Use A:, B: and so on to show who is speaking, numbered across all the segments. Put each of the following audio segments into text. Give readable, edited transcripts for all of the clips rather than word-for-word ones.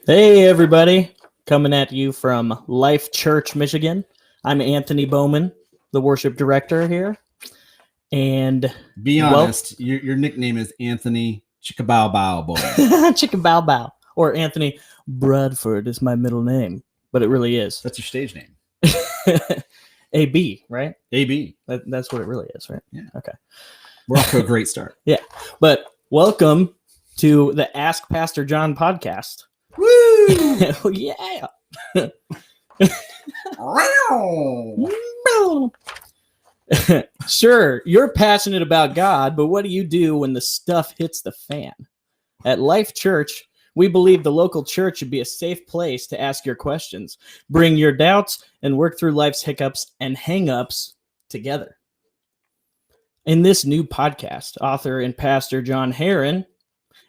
A: Hey, everybody. Coming at you from Life Church, Michigan. I'm Anthony Bowman, the worship director here. And
B: be honest, your nickname is Anthony Chickabow Bow Boy.
A: Chickabow Bow. Or Anthony Bradford is my middle name, but it really is.
B: That's your stage name.
A: AB, right?
B: AB.
A: That's what it really is, right?
B: Yeah.
A: Okay.
B: We're off to a great start.
A: Yeah. But welcome to the Ask Pastor John podcast.
B: Woo!
A: Yeah. Sure, you're passionate about God, but what do you do when the stuff hits the fan? At Life Church, we believe the local church should be a safe place to ask your questions, bring your doubts, and work through life's hiccups and hang-ups together. In this new podcast, author and pastor Jonathan Herron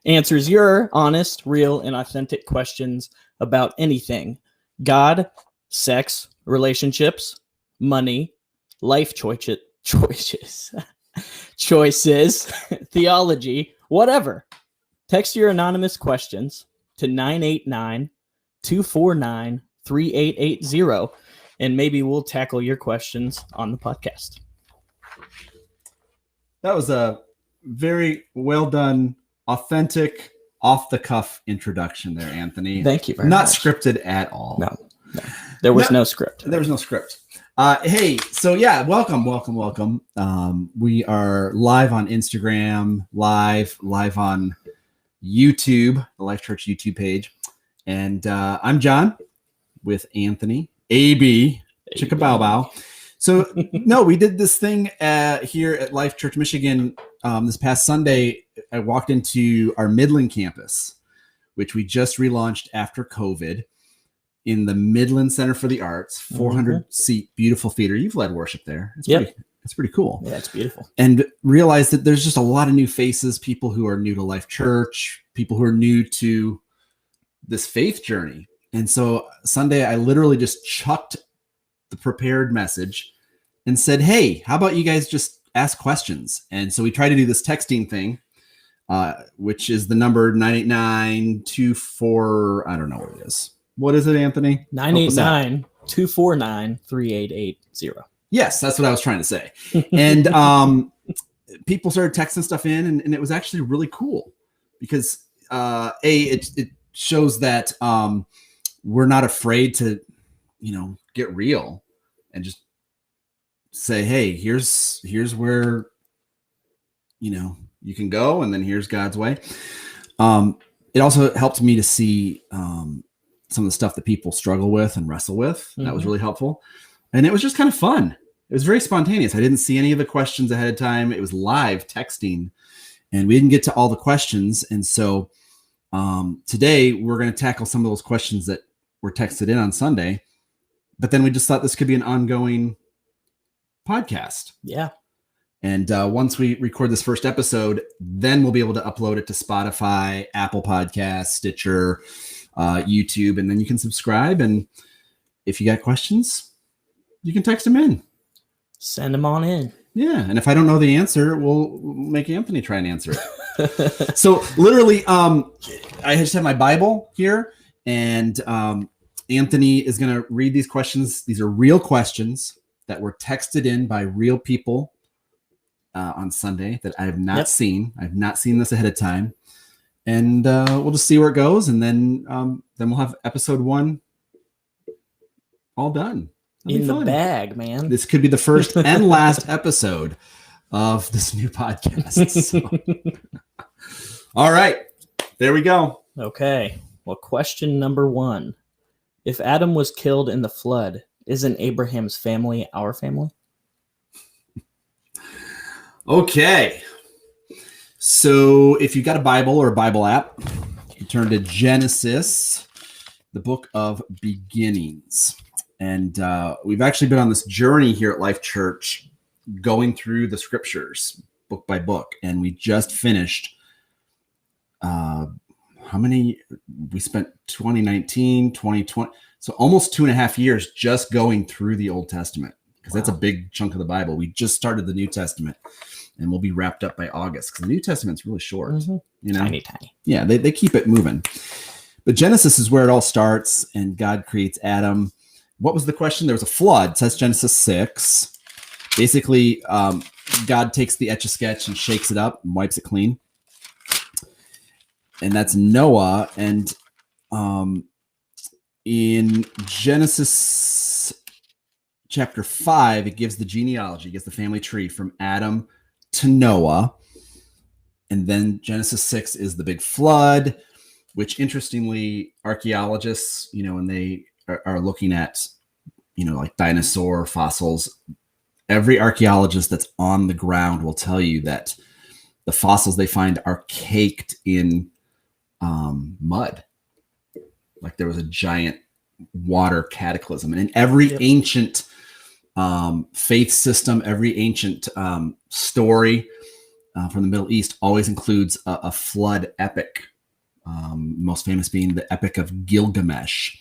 A: answers your honest, real, and authentic questions about anything: God, sex, relationships, money, life choices, theology, whatever. Text your anonymous questions to 989-249-3880, and maybe we'll tackle your questions on the podcast.
B: That was a very well done, authentic, off-the-cuff introduction there, Anthony.
A: Thank you very
B: Not
A: much.
B: Scripted at all.
A: No. There was no script.
B: There was no script. Hey, so yeah, welcome. We are live on Instagram, live on YouTube, the Life Church YouTube page. And I'm John with Anthony, AB, Chickabow Bow. So, no, we did this thing here at Life Church Michigan this past Sunday. I walked into our Midland campus, which we just relaunched after COVID, in the Midland Center for the Arts, 400-seat, beautiful theater. You've led worship there. It's pretty cool.
A: Yeah, it's beautiful.
B: And realized that there's just a lot of new faces, people who are new to Life Church, people who are new to this faith journey. And so Sunday, I literally just chucked the prepared message and said, hey, how about you guys just ask questions? And so we try to do this texting thing, which is the number 989-24, I don't know what it is. What is it, Anthony?
A: 989-249-3880.
B: Yes, that's what I was trying to say. And people started texting stuff in, and it was actually really cool because it shows that we're not afraid to, get real and just say, hey, here's where, you can go, and then here's God's way. It also helped me to see some of the stuff that people struggle with and wrestle with. Mm-hmm. That was really helpful. And it was just kind of fun. It was very spontaneous. I didn't see any of the questions ahead of time. It was live texting, and we didn't get to all the questions. And so today we're going to tackle some of those questions that were texted in on Sunday. But then we just thought this could be an ongoing podcast.
A: Yeah.
B: And once we record this first episode, then we'll be able to upload it to Spotify, Apple Podcasts, Stitcher, YouTube, and then you can subscribe. And if you got questions, you can text them in.
A: Send them on in.
B: Yeah. And if I don't know the answer, we'll make Anthony try and answer it. So literally, I just have my Bible here, and Anthony is going to read these questions. These are real questions that were texted in by real people on Sunday that I have not seen. I've not seen this ahead of time. And we'll just see where it goes. And then we'll have episode 1 all done.
A: In the bag, man.
B: This could be the first and last episode of this new podcast. So. All right. There we go.
A: Okay. Well, question number 1. If Adam was killed in the flood, isn't Abraham's family our family?
B: Okay. So if you've got a Bible or a Bible app, you turn to Genesis, the book of beginnings. And we've actually been on this journey here at Life Church, going through the scriptures book by book. And we just finished, how many? We spent 2019, 2020. So almost 2.5 years just going through the Old Testament, because that's a big chunk of the Bible. We just started the New Testament. And we'll be wrapped up by August, because the New Testament's really short.
A: Mm-hmm.
B: You know?
A: Tiny.
B: Yeah, they keep it moving. But Genesis is where it all starts, and God creates Adam. What was the question? There was a flood. It says Genesis 6. Basically, God takes the Etch-a-Sketch and shakes it up and wipes it clean. And that's Noah. And in Genesis chapter 5, it gives the genealogy, it gives the family tree from Adam to Noah. And then Genesis 6 is the big flood, which interestingly, archaeologists, when they are looking at, like dinosaur fossils, every archaeologist that's on the ground will tell you that the fossils they find are caked in mud. Like there was a giant water cataclysm. And in every ancient faith system, every ancient story from the Middle East always includes a flood epic, most famous being the Epic of Gilgamesh.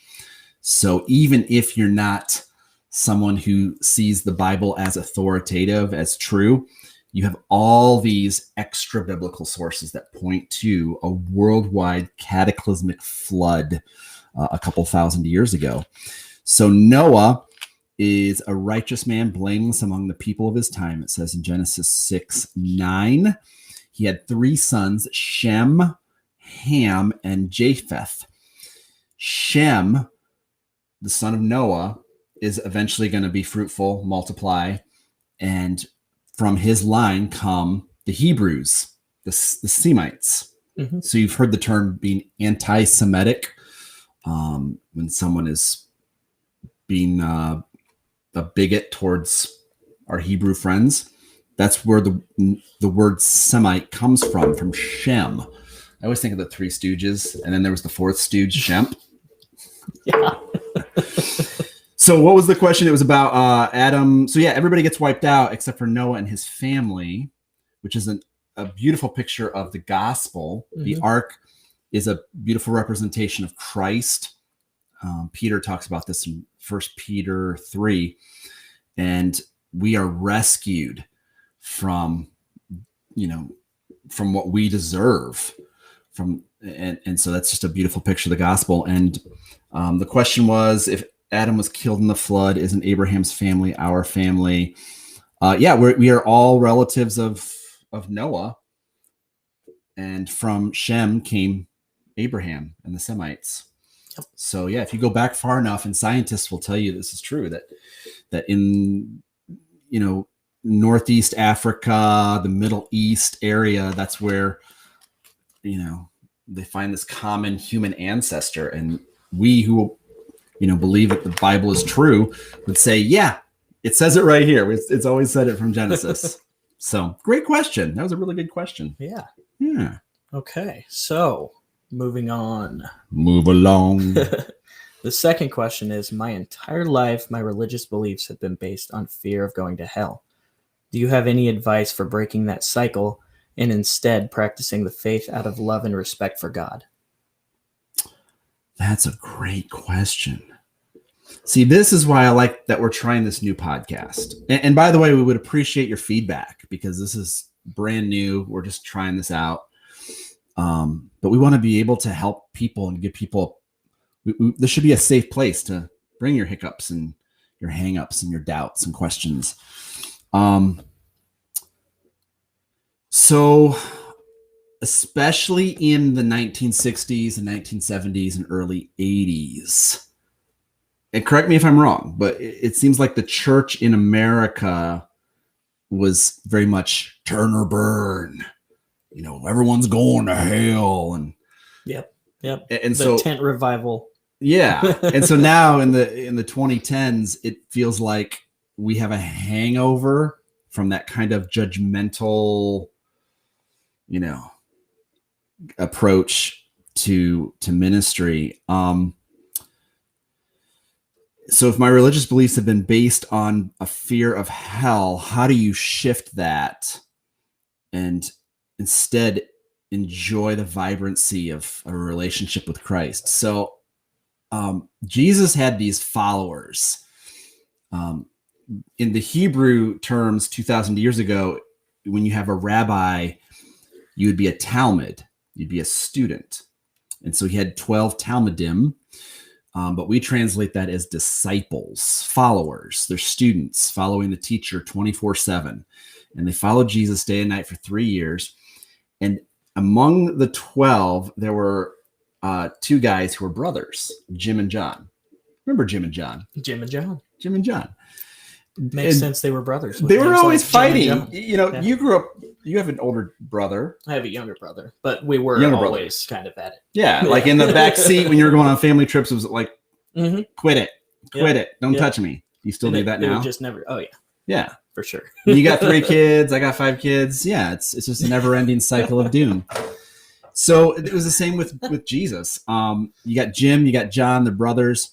B: So even if you're not someone who sees the Bible as authoritative, as true, you have all these extra biblical sources that point to a worldwide cataclysmic flood a couple thousand years ago. So Noah is a righteous man, blameless among the people of his time. It says in Genesis 6:9, he had 3 sons, Shem, Ham, and Japheth. Shem, the son of Noah, is eventually going to be fruitful, multiply, and from his line come the Hebrews, the Semites. Mm-hmm. So you've heard the term being anti-Semitic when someone is being a bigot towards our Hebrew friends. That's where the word Semite comes from Shem. I always think of the Three Stooges, and then there was the fourth stooge, Shemp.
A: Yeah.
B: So what was the question? It was about Adam. So yeah, everybody gets wiped out except for Noah and his family, which is a beautiful picture of the gospel. Mm-hmm. The ark is a beautiful representation of Christ. Peter talks about this in 1 Peter 3. And we are rescued from what we deserve. And so that's just a beautiful picture of the gospel. And the question was, if Adam was killed in the flood, isn't Abraham's family our family? We are all relatives of Noah. And from Shem came Abraham and the Semites. Yep. So yeah, if you go back far enough, and scientists will tell you this is true, that in Northeast Africa, the Middle East area, that's where they find this common human ancestor. And we who believe that the Bible is true would say, yeah, it says it right here. It's always said it from Genesis. So great question. That was a really good question.
A: Yeah.
C: Okay, so moving on.
B: Move along.
C: The second question is, my entire life, my religious beliefs have been based on fear of going to hell. Do you have any advice for breaking that cycle and instead practicing the faith out of love and respect for God?
B: That's a great question. See, this is why I like that we're trying this new podcast. And by the way, we would appreciate your feedback because this is brand new. We're just trying this out. But we want to be able to help people and give people, this should be a safe place to bring your hiccups and your hangups and your doubts and questions. So especially in the 1960s and 1970s and early 80s, and correct me if I'm wrong, but it seems like the church in America was very much turn or burn. Everyone's going to hell. And
C: Yep.
B: And
C: the
B: so
C: tent revival.
B: Yeah. And so now in the 2010s, it feels like we have a hangover from that kind of judgmental, approach to ministry. So if my religious beliefs have been based on a fear of hell, how do you shift that and instead enjoy the vibrancy of a relationship with Christ? So Jesus had these followers. In the Hebrew terms, 2,000 years ago, when you have a rabbi, you would be a Talmud. You'd be a student. And so he had 12 Talmudim, but we translate that as disciples, followers. They're students following the teacher 24/7. And they followed Jesus day and night for 3 years. And among the 12, there were two guys who were brothers, Jim and John. Remember Jim and John?
C: Jim and John.
B: Jim and John.
C: Makes sense. They were brothers.
B: They were always
C: like Jim and
B: fighting.
C: John.
B: You know,
C: Yeah.
B: you grew up, you have an older brother.
C: I have a younger brother, but we were
B: Younger
C: always kind of at it.
B: Yeah, like in the back seat when you were going on family trips, it was like,
C: Mm-hmm.
B: quit it. Quit it. Don't
C: Yeah.
B: touch me. You still do that
C: It
B: now?
C: would just never. Oh yeah,
B: Yeah.
C: for sure.
B: You got 3 kids. I got 5 kids. Yeah, it's just a never-ending cycle of doom. So it was the same with Jesus. You got Jim, you got John, the brothers.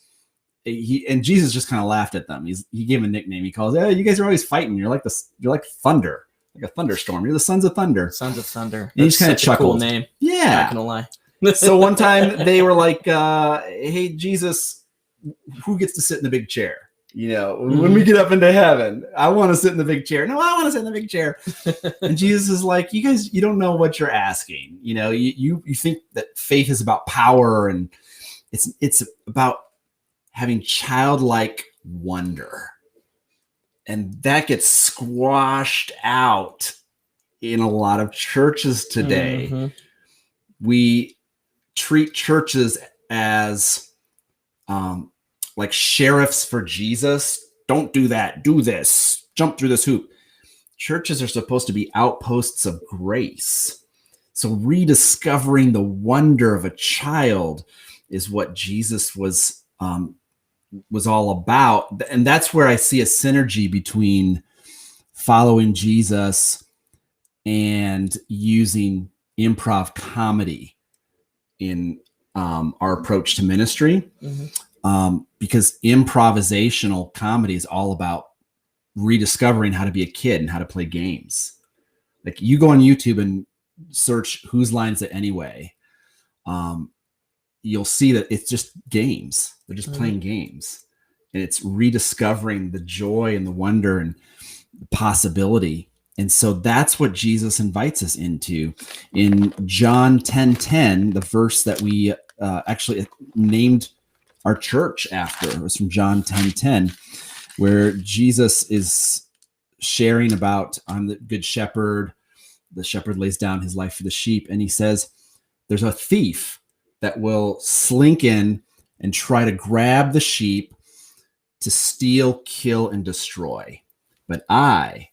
B: And Jesus just kind of laughed at them. He gave him a nickname. He calls, "Hey, you guys are always fighting. You're like thunder, like a thunderstorm. You're the sons of thunder."
C: Sons of Thunder.
B: And he just kind of
C: Such a cool
B: chuckled.
C: name.
B: Yeah.
C: Not gonna lie.
B: So one time they were like, "Hey, Jesus, who gets to sit in the big chair? You know, when we get up into heaven, I want to sit in the big chair. No, I want to sit in the big chair." And Jesus is like, "You guys, you don't know what you're asking. You know, you think that faith is about power, and it's about having childlike wonder." And that gets squashed out in a lot of churches today.
C: Mhm.
B: We treat churches as like sheriffs for Jesus. Don't do that. Do this. Jump through this hoop. Churches are supposed to be outposts of grace. So rediscovering the wonder of a child is what Jesus was all about. And that's where I see a synergy between following Jesus and using improv comedy in our approach to ministry. Because improvisational comedy is all about rediscovering how to be a kid and how to play games. Like you go on YouTube and search Whose Line Is It Anyway? You'll see that it's just games. They're just playing games. And it's rediscovering the joy and the wonder and the possibility. And so that's what Jesus invites us into. In John 10:10, the verse that we actually named our church after, it was from John 10:10, where Jesus is sharing about, "I'm the good shepherd. The shepherd lays down his life for the sheep." And he says, there's a thief that will slink in and try to grab the sheep to steal, kill, and destroy. But I'm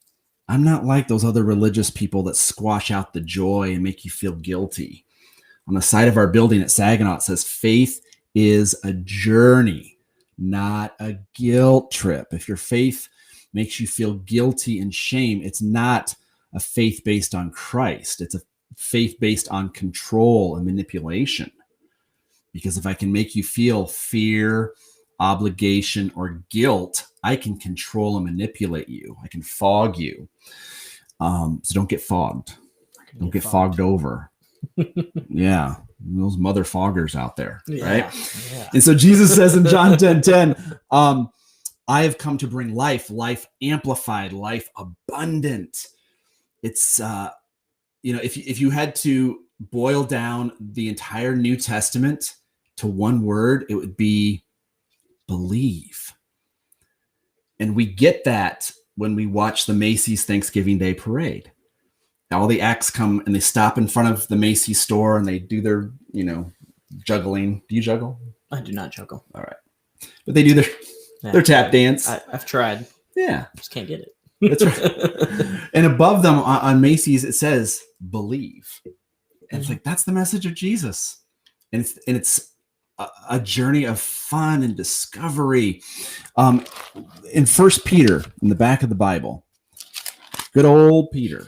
B: not like those other religious people that squash out the joy and make you feel guilty. On the side of our building at Saginaw, it says, "Faith is a journey, not a guilt trip." If your faith makes you feel guilty and shame, it's not a faith based on Christ. It's a faith based on control and manipulation. Because if I can make you feel fear, obligation, or guilt, I can control and manipulate you. I can fog you. So don't get fogged. Don't get fogged over. Yeah. Those mother foggers out there. Right.
C: Yeah.
B: And so Jesus says in John 10:10, "I have come to bring life amplified, life abundant." It's, if you had to boil down the entire New Testament to one word, it would be believe. And we get that when we watch the Macy's Thanksgiving Day Parade. All the acts come and they stop in front of the Macy's store and they do their, juggling. Do you juggle?
C: I do not juggle.
B: All right. But they do their tap dance.
C: I've tried.
B: Yeah.
C: Just can't get it.
B: That's right. And above them on Macy's, it says believe. And it's like, that's the message of Jesus. And it's a journey of fun and discovery. In 1 Peter, in the back of the Bible, good old Peter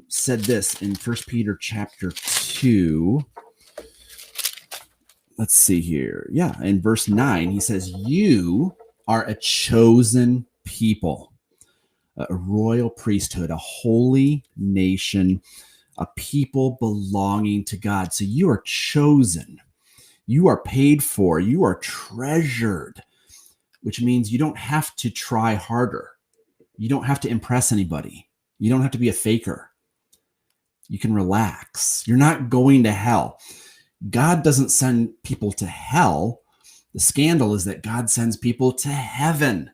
B: said this in 1 Peter chapter 2. Let's see here. Yeah, in verse 9, he says, "You are a chosen people, a royal priesthood, a holy nation, a people belonging to God." So you are chosen. You are paid for. You are treasured, which means you don't have to try harder. You don't have to impress anybody. You don't have to be a faker. You can relax. You're not going to hell. God doesn't send people to hell. The scandal is that God sends people to heaven.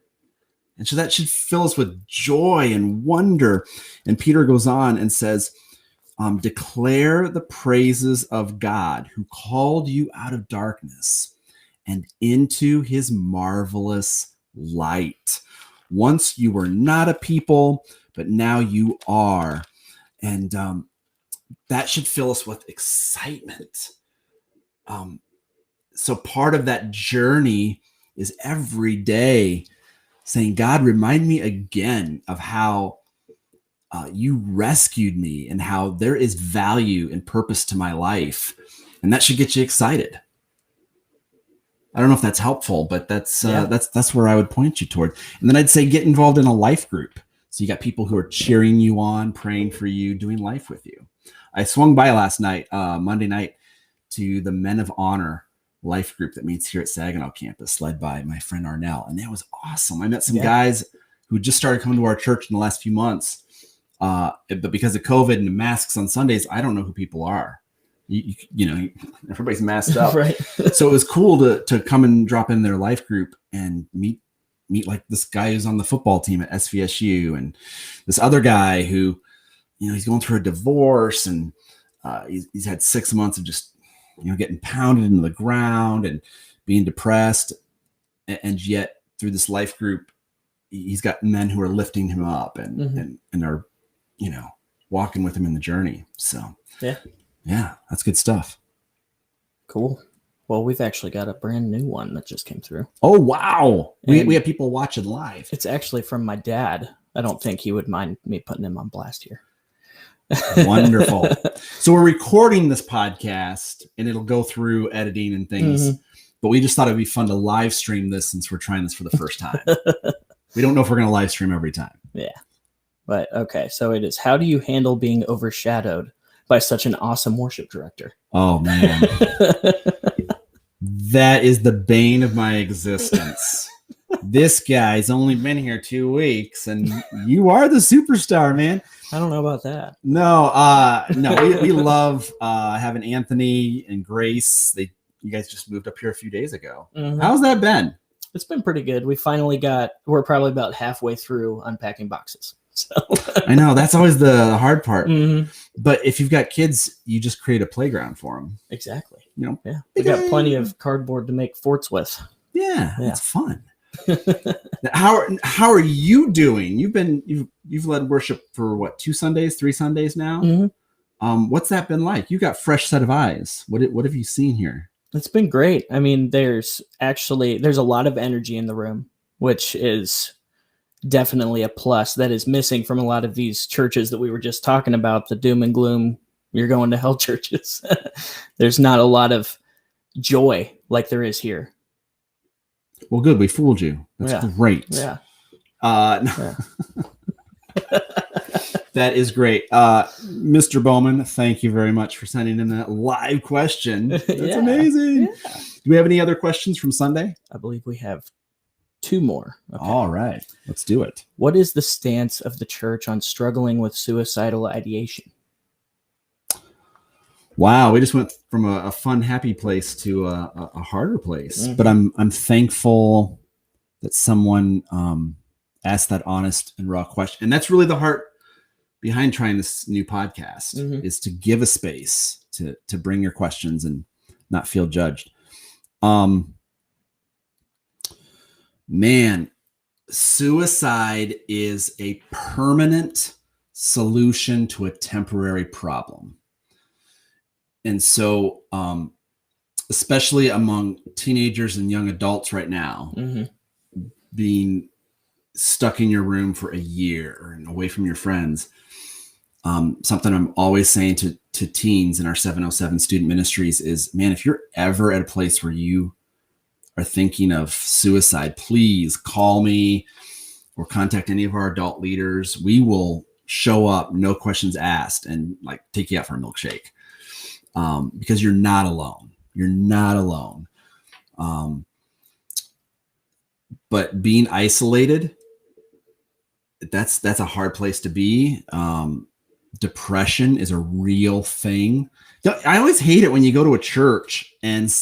B: And so that should fill us with joy and wonder. And Peter goes on and says, declare the praises of God who called you out of darkness and into his marvelous light. Once you were not a people, but now you are. And that should fill us with excitement. So part of that journey is every day saying, God, remind me again of how you rescued me and how there is value and purpose to my life. And that should get you excited. I don't know if that's helpful, but that's where I would point you toward. And then I'd say get involved in a life group. So you got people who are cheering you on, praying for you, doing life with you. I swung by last night, Monday night, to the Men of Honor life group that meets here at Saginaw campus, led by my friend Arnell. And that was awesome. I met some guys who just started coming to our church in the last few months. But because of COVID and the masks on Sundays, I don't know who people are. You know, everybody's masked up.
C: Right.
B: So it was cool to come and drop in their life group and meet like this guy who's on the football team at SVSU, and this other guy who, you know, he's going through a divorce, and he's had 6 months of just, you know, getting pounded into the ground and being depressed. And yet through this life group, he's got men who are lifting him up and are, you know, walking with him in the journey. So yeah, that's good stuff.
C: Cool. Well, we've actually got a brand new one that just came through.
B: Oh, wow. We have people watching live.
C: It's actually from my dad. I don't think he would mind me putting him on blast here.
B: Wonderful. So we're recording this podcast and it'll go through editing and things, but we just thought it'd be fun to live stream this since we're trying this for the first time. We don't know if we're going to live stream every time.
C: Yeah. But okay. So it is, how do you handle being overshadowed by such an awesome worship director?
B: Oh man. That is the bane of my existence. This guy's only been here 2 weeks and you are the superstar, man.
C: I don't know about that.
B: No, we love having Anthony and Grace. You guys just moved up here a few days ago. How's that been?
C: It's been pretty good. We're probably about halfway through unpacking boxes. So
B: I know that's always the hard part. But if you've got kids, you just create a playground for them.
C: Exactly.
B: You know,
C: yeah, we got plenty of cardboard to make forts with.
B: Yeah, it's fun. How are you doing? You've led worship for what, 2 Sundays, 3 Sundays now? What's that been like? You got fresh set of eyes. What have you seen here?
C: It's been great. I mean, there's a lot of energy in the room, which is definitely a plus that is missing from a lot of these churches that we were just talking about, the doom and gloom, you're going to hell churches. There's not a lot of joy like there is here.
B: Well, good. We fooled you. That's great.
C: Yeah.
B: That is great. Mr. Bowman, thank you very much for sending in that live question. That's amazing. Yeah. Do we have any other questions from Sunday?
C: I believe we have 2 more. Okay.
B: All right. Let's do it.
C: What is the stance of the church on struggling with suicidal ideation?
B: Wow, we just went from a fun, happy place to a harder place. But I'm thankful that someone asked that honest and raw question. And that's really the heart behind trying this new podcast, is to give a space to bring your questions and not feel judged. Man, suicide is a permanent solution to a temporary problem. And so, especially among teenagers and young adults right now, being stuck in your room for a year and away from your friends, something I'm always saying to teens in our 707 student ministries is, man, if you're ever at a place where you are thinking of suicide, please call me or contact any of our adult leaders. We will show up, no questions asked, and like take you out for a milkshake. Because you're not alone. You're not alone. But being isolated, that's a hard place to be. Depression is a real thing. I always hate it when you go to a church and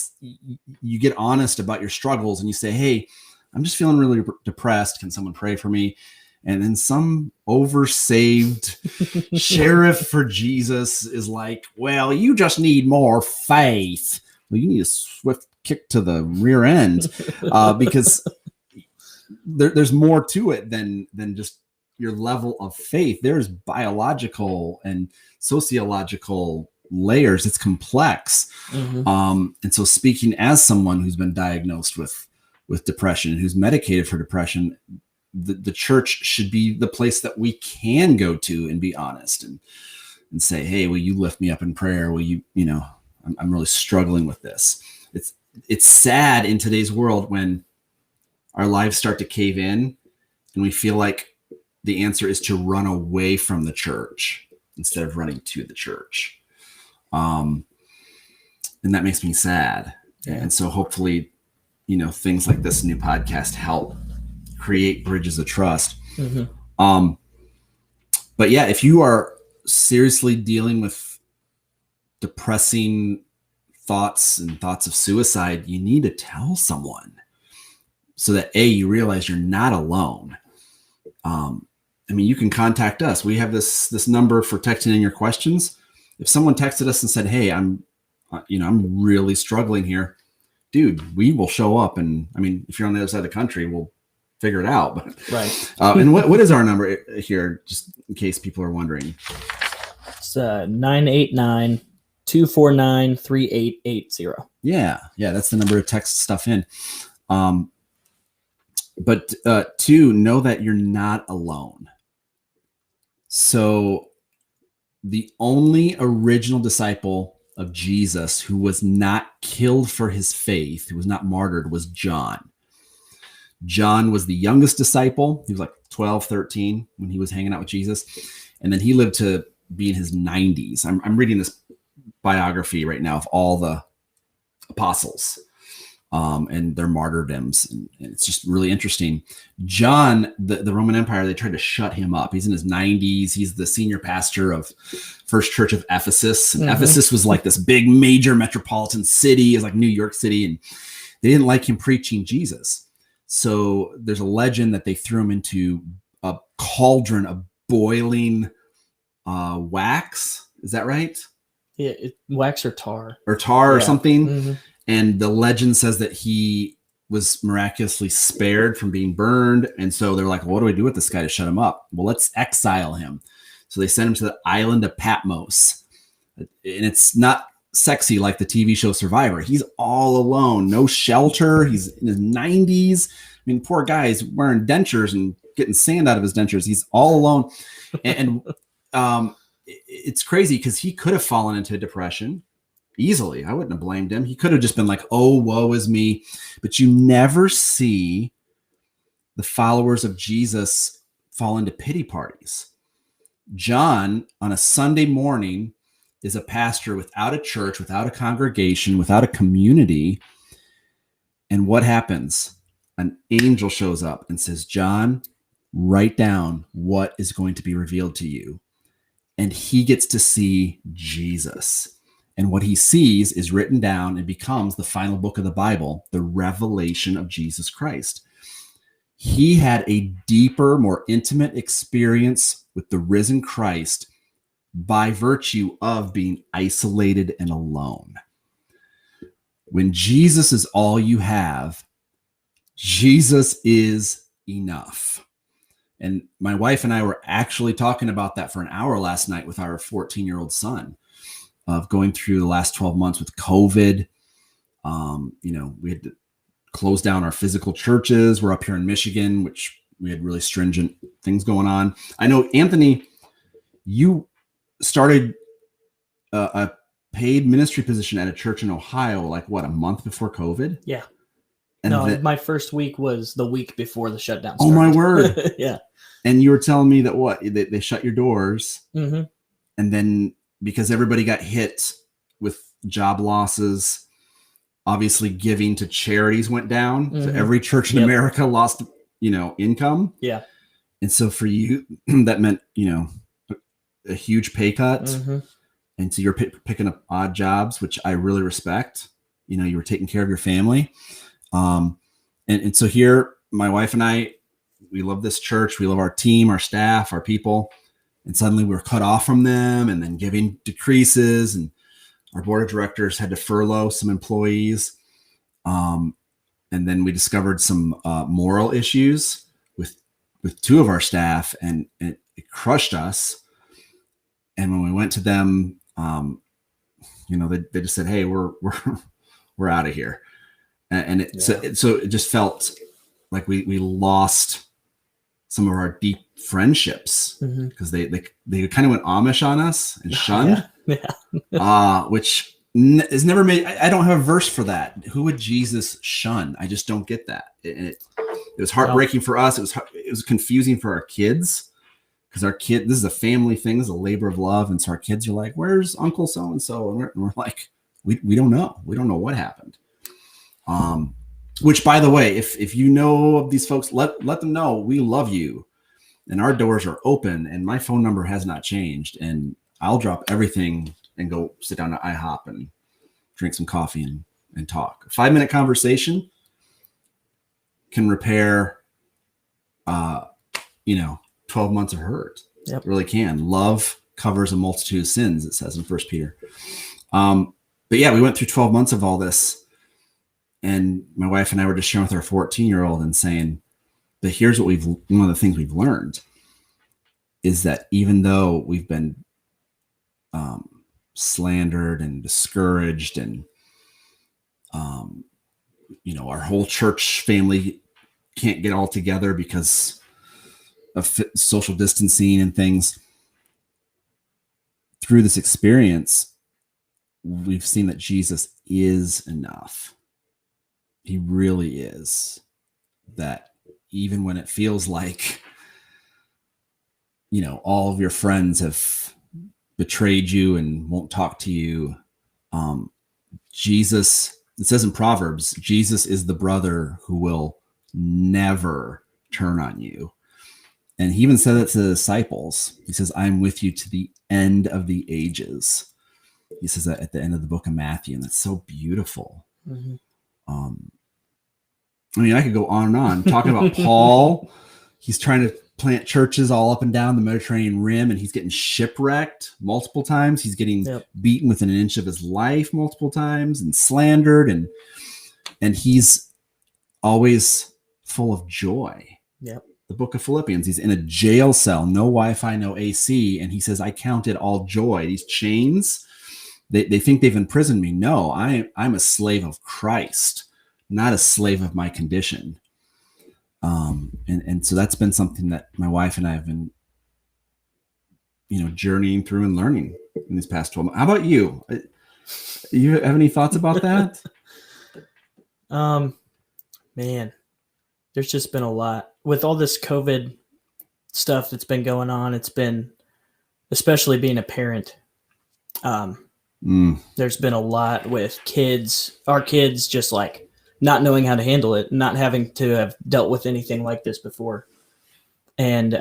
B: you get honest about your struggles and you say, hey, I'm just feeling really depressed. Can someone pray for me? And then some oversaved sheriff for Jesus is like, well, you just need more faith. Well, you need a swift kick to the rear end because there's more to it than just your level of faith. There's biological and sociological layers. It's complex. And so speaking as someone who's been diagnosed with depression, who's medicated for depression, the church should be the place that we can go to and be honest and say, hey, will you lift me up in prayer? Will you, I'm really struggling with this. It's sad in today's world when our lives start to cave in and we feel like the answer is to run away from the church instead of running to the church. And that makes me sad. Yeah. And so hopefully, things like this new podcast help create bridges of trust. But yeah, if you are seriously dealing with depressing thoughts and thoughts of suicide, you need to tell someone so that you realize you're not alone. You can contact us. We have this number for texting in your questions. If someone texted us and said, hey, I'm really struggling here, dude, we will show up. And if you're on the other side of the country, we'll figure it out. But,
A: right.
B: And what is our number here, just in case people are wondering?
A: It's 989-249-3880.
B: Yeah. That's the number to text stuff in. But two, know that you're not alone. So the only original disciple of Jesus who was not killed for his faith, who was not martyred, was John. John was the youngest disciple. He was like 12, 13 when he was hanging out with Jesus. And then he lived to be in his 90s. I'm reading this biography right now of all the apostles and their martyrdoms. And it's just really interesting. John, the Roman Empire, they tried to shut him up. He's in his 90s. He's the senior pastor of First Church of Ephesus. And Ephesus was like this big major metropolitan city. It's like New York City. And they didn't like him preaching Jesus. So there's a legend that they threw him into a cauldron of boiling wax. Is that right?
A: Yeah, wax or tar.
B: Or something. And the legend says that he was miraculously spared from being burned. And so they're like, well, what do we do with this guy to shut him up? Well, let's exile him. So they sent him to the island of Patmos. And it's not sexy like the TV show Survivor. He's all alone, no shelter. He's in his 90s. Poor guy's wearing dentures and getting sand out of his dentures. He's all alone. And it's crazy because he could have fallen into depression easily. I wouldn't have blamed him. He could have just been like, oh, woe is me. But you never see the followers of Jesus fall into pity parties. John, on a Sunday morning, is a pastor without a church, without a congregation, without a community. And what happens? An angel shows up and says, John, write down what is going to be revealed to you. And he gets to see Jesus. And what he sees is written down and becomes the final book of the Bible, the revelation of Jesus Christ. He had a deeper, more intimate experience with the risen Christ by virtue of being isolated and alone. When Jesus is all you have, Jesus is enough. And my wife and I were actually talking about that for an hour last night with our 14-year-old son, of going through the last 12 months with COVID. We had to close down our physical churches. We're up here in Michigan, which we had really stringent things going on. I know, Anthony, you started a paid ministry position at a church in Ohio, a month before COVID?
A: Yeah.
B: And
A: my first week was the week before the shutdown
B: Oh,
A: started.
B: my word.
A: Yeah.
B: And you were telling me that they shut your doors.
A: Mm-hmm.
B: And then because everybody got hit with job losses, obviously giving to charities went down. Mm-hmm. So every church in America lost, income.
A: Yeah.
B: And so for you, that meant, a huge pay cut.
A: Mm-hmm.
B: And so you're picking up odd jobs, which I really respect. You were taking care of your family. And so here, my wife and I, we love this church. We love our team, our staff, our people. And suddenly we were cut off from them, and then giving decreases, and our board of directors had to furlough some employees. And then we discovered some moral issues with two of our staff, and it crushed us. And when we went to them, they just said, "Hey, we're out of here." And so it just felt like we lost some of our deep friendships because they kind of went Amish on us and shunned, which is never made. I don't have a verse for that. Who would Jesus shun? I just don't get that. It was heartbreaking for us. It was confusing for our kids, because this is a family thing. This is a labor of love. And so our kids are like, "Where's Uncle so-and-so?" And we're like, we don't know. We don't know what happened. Which, by the way, if you know of these folks, let them know we love you, and our doors are open, and my phone number has not changed, and I'll drop everything and go sit down at IHOP and drink some coffee and talk. A 5-minute conversation can repair, 12 months of hurt.
C: Yep.
B: It really can. Love covers a multitude of sins, it says in 1 Peter. But yeah, we went through 12 months of all this, and my wife and I were just sharing with our 14-year-old and saying, but here's what one of the things we've learned is that even though we've been slandered and discouraged, and our whole church family can't get all together because of social distancing and things, through this experience, we've seen that Jesus is enough. He really is. That even when it feels like, all of your friends have betrayed you and won't talk to you, Jesus, it says in Proverbs, Jesus is the brother who will never turn on you. And he even said that to the disciples. He says, "I'm with you to the end of the ages." He says that at the end of the book of Matthew, and that's so beautiful. Mm-hmm. I could go on and on talking about Paul. He's trying to plant churches all up and down the Mediterranean rim, and he's getting shipwrecked multiple times. He's getting beaten within an inch of his life multiple times and slandered, and he's always full of joy.
C: Yep.
B: The book of Philippians, he's in a jail cell, no Wi-Fi, no AC, and he says, "I count it all joy." These chains, they think they've imprisoned me. No, I'm a slave of Christ, not a slave of my condition. And so that's been something that my wife and I have been, journeying through and learning in these past 12 months. How about you? You have any thoughts about that?
C: Man, there's just been a lot with all this COVID stuff that's been going on. It's been, especially being a parent, there's been a lot with our kids just like not knowing how to handle it, not having to have dealt with anything like this before, and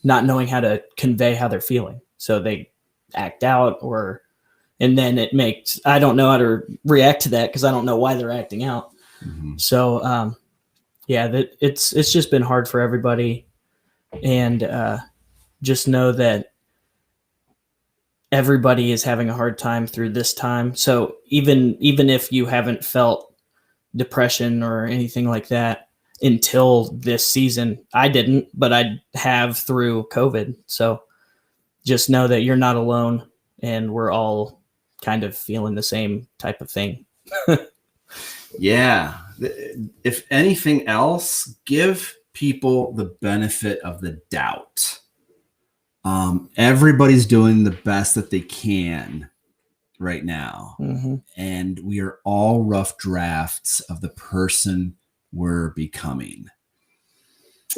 C: not knowing how to convey how they're feeling. So they act out, and then I don't know how to react to that because I don't know why they're acting out. Mm-hmm. So, it's just been hard for everybody, and just know that everybody is having a hard time through this time. So even if you haven't felt depression or anything like that until this season, I didn't, but I have through COVID. So just know that you're not alone, and we're all kind of feeling the same type of thing.
B: Yeah. If anything else, give people the benefit of the doubt. Everybody's doing the best that they can right now. Mm-hmm. And we are all rough drafts of the person we're becoming.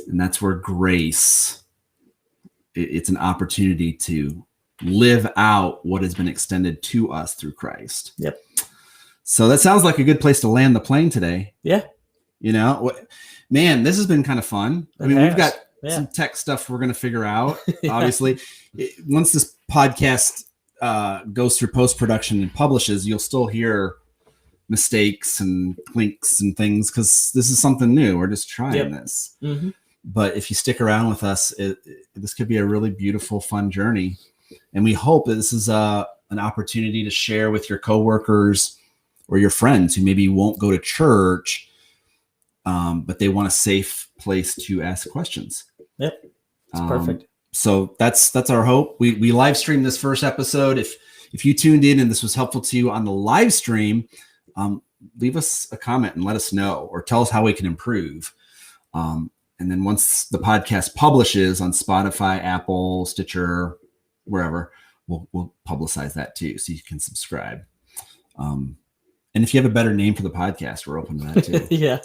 B: And that's where grace, it's an opportunity to live out what has been extended to us through Christ.
C: Yep.
B: So that sounds like a good place to land the plane today.
C: Yeah.
B: Man, this has been kind of fun. We've got some tech stuff we're going to figure out. Obviously, once this podcast goes through post-production and publishes, you'll still hear mistakes and clinks and things because this is something new. We're just trying this.
C: Mm-hmm.
B: But if you stick around with us, this could be a really beautiful, fun journey. And we hope that this is an opportunity to share with your coworkers or your friends who maybe won't go to church, but they want a safe place to ask questions.
C: Yep, it's perfect.
B: So that's our hope. We live streamed this first episode. If you tuned in and this was helpful to you on the live stream, leave us a comment and let us know, or tell us how we can improve. And then once the podcast publishes on Spotify, Apple, Stitcher, wherever, we'll publicize that too, so you can subscribe. And if you have a better name for the podcast, we're open to that too.
C: Yeah.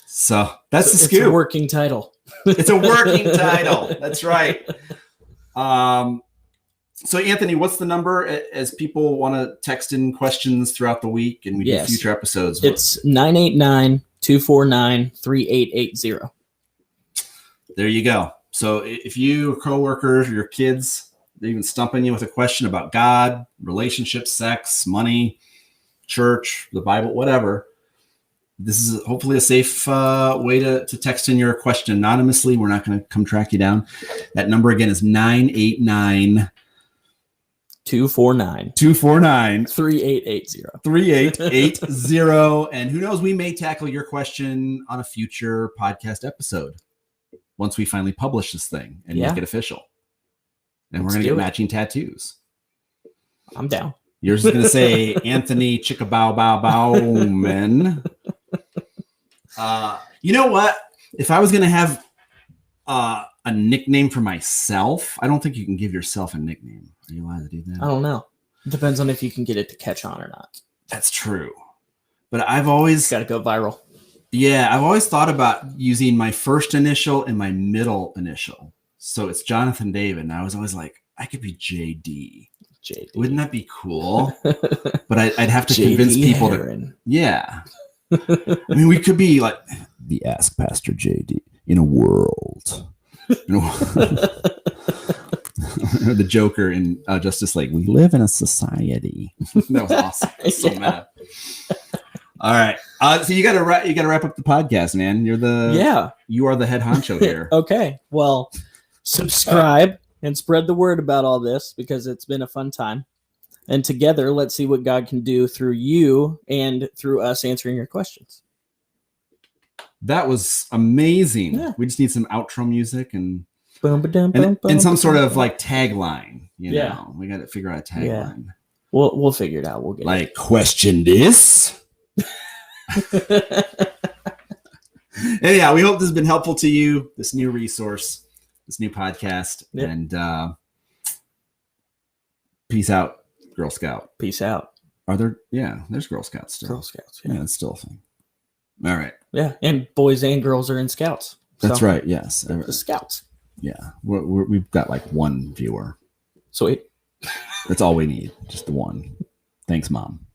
B: So that's the scoop.
C: It's a working title.
B: It's a working title. That's right. So Anthony, what's the number as people want to text in questions throughout the week and we do future episodes?
C: It's 989-249-3880.
B: There you go. So if you, coworkers, your kids, they're even stumping you with a question about God, relationships, sex, money, church, the Bible, whatever, this is hopefully a safe way to text in your question anonymously. We're not going to come track you down. That number again is 989
C: 249
B: 3880. 3880. And who knows, we may tackle your question on a future podcast episode once we finally publish this thing and make it official. And we're going to get matching tattoos.
C: I'm down.
B: Yours is going to say Anthony Chickabow Bow Bowman. You know what? If I was going to have a nickname for myself, I don't think you can give yourself a nickname. Are you allowed to do that?
C: I don't know. It depends on if you can get it to catch on or not.
B: That's true. But I've always
C: got to go viral. Yeah,
B: I've always thought about using my first initial and my middle initial. So it's Jonathan David. And I was always like, I could be JD. Wouldn't that be cool? But I'd have to convince people
C: Herron.
B: I mean, we could be like the Ask Pastor JD in a world. The Joker in Justice League. We live in a society. That was awesome. So mad. All right. So you gotta wrap up the podcast, man. You are the head honcho here.
C: Okay. Well, subscribe and spread the word about all this, because it's been a fun time. And together, let's see what God can do through you and through us answering your questions.
B: That was amazing. Yeah. We just need some outro music and some sort of like tagline. You know, we got to figure out a tagline.
C: Yeah. We'll figure it out. We'll get
B: like, question this. Anyhow, we hope this has been helpful to you. This new resource, this new podcast, and peace out. Girl Scout.
C: Peace out.
B: Are there? Yeah, there's Girl Scouts still.
C: Girl Scouts.
B: Yeah, it's still a thing. All right.
C: Yeah, and boys and girls are in Scouts.
B: That's right. Yes,
C: the Scouts.
B: Yeah, we've got like one viewer.
C: Sweet.
B: That's all we need. Just the one. Thanks, Mom.